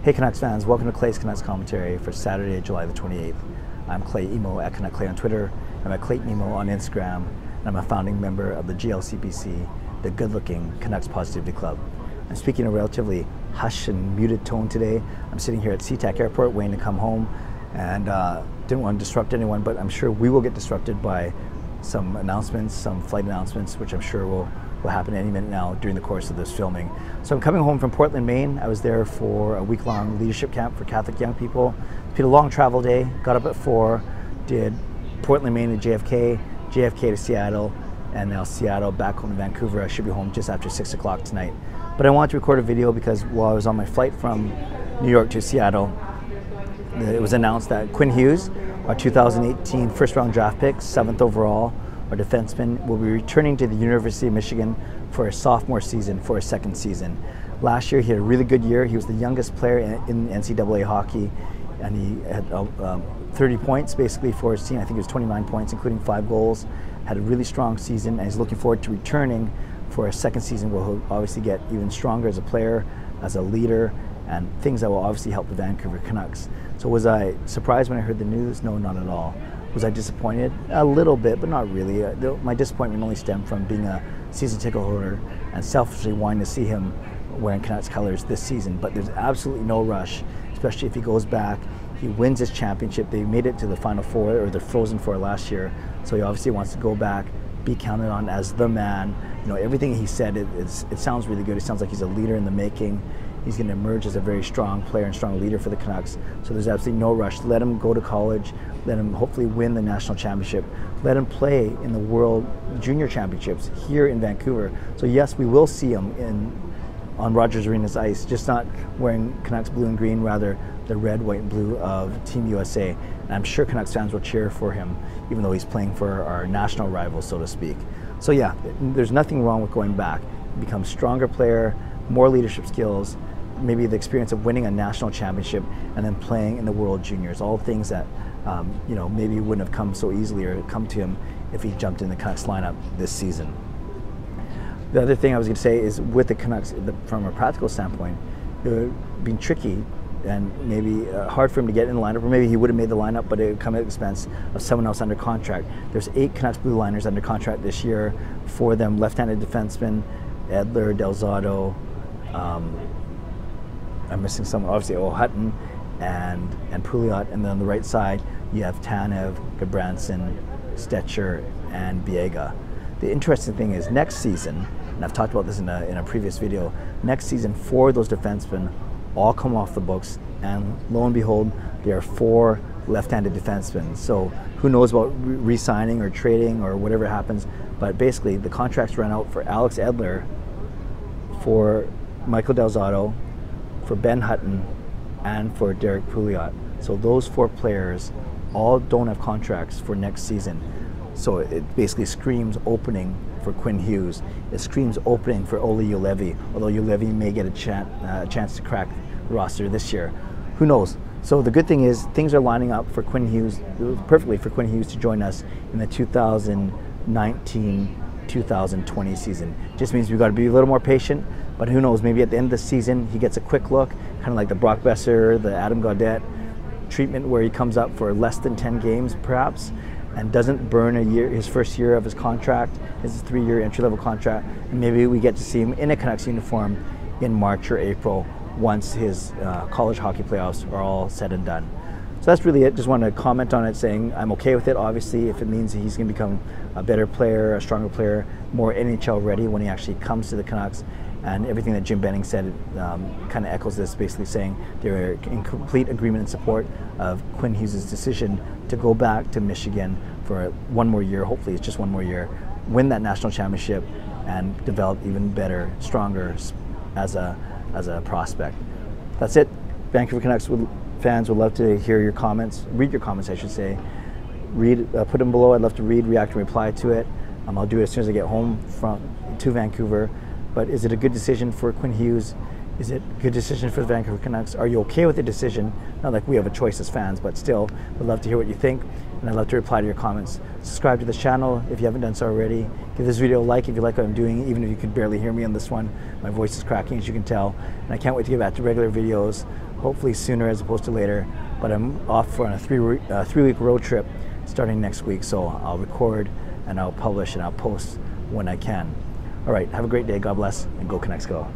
Hey Canucks fans, welcome to Clay's Canucks commentary for Saturday, July the 28th. I'm Clay Emo at Canuck Clay on Twitter. I'm at Clayton Emo on Instagram, and I'm a founding member of the GLCPC, the good-looking Canucks Positivity Club. I'm speaking in a relatively hushed and muted tone today. I'm sitting here at SeaTac Airport waiting to come home, and didn't want to disrupt anyone, but I'm sure we will get disrupted by some announcements, some flight announcements, which I'm sure will happen any minute now during the course of this filming. So I'm coming home from Portland, Maine. I was there for a week-long leadership camp for Catholic young people. It's been a long travel day. Got up at 4, did Portland, Maine to JFK, JFK to Seattle, and now Seattle back home to Vancouver. I should be home just after 6 o'clock tonight. But I wanted to record a video because while I was on my flight from New York to Seattle, it was announced that Quinn Hughes, our 2018 first-round draft pick, 7th overall, our defenseman, will be returning to the University of Michigan for his sophomore season, for his second season. Last year, he had a really good year. He was the youngest player in NCAA hockey, and he had 30 points basically for his team. I think it was 29 points, including 5 goals. Had a really strong season, and he's looking forward to returning for his second season, where he'll obviously get even stronger as a player, as a leader, and things that will obviously help the Vancouver Canucks. So was I surprised when I heard the news? No, not at all. Was I disappointed? A little bit, but not really. My disappointment only stemmed from being a season ticket holder and selfishly wanting to see him wearing Canucks colors this season. But there's absolutely no rush, especially if he goes back, he wins his championship. They made it to the Final Four, or the Frozen Four last year, so he obviously wants to go back, be counted on as the man. You know, everything he said, it sounds really good. It sounds like he's a leader in the making. He's going to emerge as a very strong player and strong leader for the Canucks. So there's absolutely no rush. Let him go to college. Let him hopefully win the national championship. Let him play in the World Junior Championships here in Vancouver. So yes, we will see him on Rogers Arena's ice, just not wearing Canucks blue and green, rather the red, white, and blue of Team USA. And I'm sure Canucks fans will cheer for him, even though he's playing for our national rivals, so to speak. So yeah, there's nothing wrong with going back. Become a stronger player, more leadership skills, maybe the experience of winning a national championship, and then playing in the World Juniors. All things that you know, maybe wouldn't have come so easily or come to him if he jumped in the Canucks lineup this season. The other thing I was going to say is with the Canucks, from a practical standpoint, it would have been tricky and maybe hard for him to get in the lineup, or maybe he would have made the lineup, but it would come at the expense of someone else under contract. There's 8 Canucks blue liners under contract this year. 4 of them left-handed defensemen, Edler, Delzato, I'm missing someone, obviously, Hutton and Pouliot, and then on the right side you have Tanev, Gabranson, Stetcher, and Biega. The interesting thing is next season, and I've talked about this in a previous video, next season 4 of those defensemen all come off the books, and lo and behold, there are 4 left-handed defensemen. So who knows about re-signing or trading or whatever happens, but basically the contracts run out for Alex Edler, for Michael Delzato, for Ben Hutton, and for Derek Pouliot. So those 4 players all don't have contracts for next season. So it basically screams opening for Quinn Hughes. It screams opening for Ole Juolevi, although Juolevi may get a chance to crack the roster this year. Who knows? So the good thing is things are lining up for Quinn Hughes, perfectly for Quinn Hughes to join us in the 2019-2020 season. Just means we've got to be a little more patient, but who knows, maybe at the end of the season he gets a quick look, kind of like the Brock Besser, the Adam Gaudette treatment, where he comes up for less than 10 games perhaps, and doesn't burn his first year of his contract, his 3-year entry-level contract, and maybe we get to see him in a Canucks uniform in March or April once his college hockey playoffs are all said and done. So that's really it. Just wanted to comment on it, saying I'm okay with it, obviously, if it means he's going to become a better player, a stronger player, more NHL ready when he actually comes to the Canucks. And everything that Jim Benning said kind of echoes this, basically saying they're in complete agreement and support of Quinn Hughes' decision to go back to Michigan for 1 more year, hopefully it's just 1 more year, win that national championship, and develop even better, stronger as a prospect. That's it. Vancouver Canucks fans would love to hear your comments, read your comments I should say. Put them below. I'd love to read, react, and reply to it. I'll do it as soon as I get home to Vancouver. But is it a good decision for Quinn Hughes? Is it a good decision for the Vancouver Canucks? Are you okay with the decision? Not like we have a choice as fans, but still, we'd love to hear what you think, and I'd love to reply to your comments. Subscribe to this channel if you haven't done so already. Give this video a like if you like what I'm doing, even if you could barely hear me on this one. My voice is cracking, as you can tell, and I can't wait to get back to regular videos, hopefully sooner as opposed to later. But I'm off for a three-week road trip starting next week, so I'll record and I'll publish and I'll post when I can. All right, have a great day. God bless, and go Canucks go.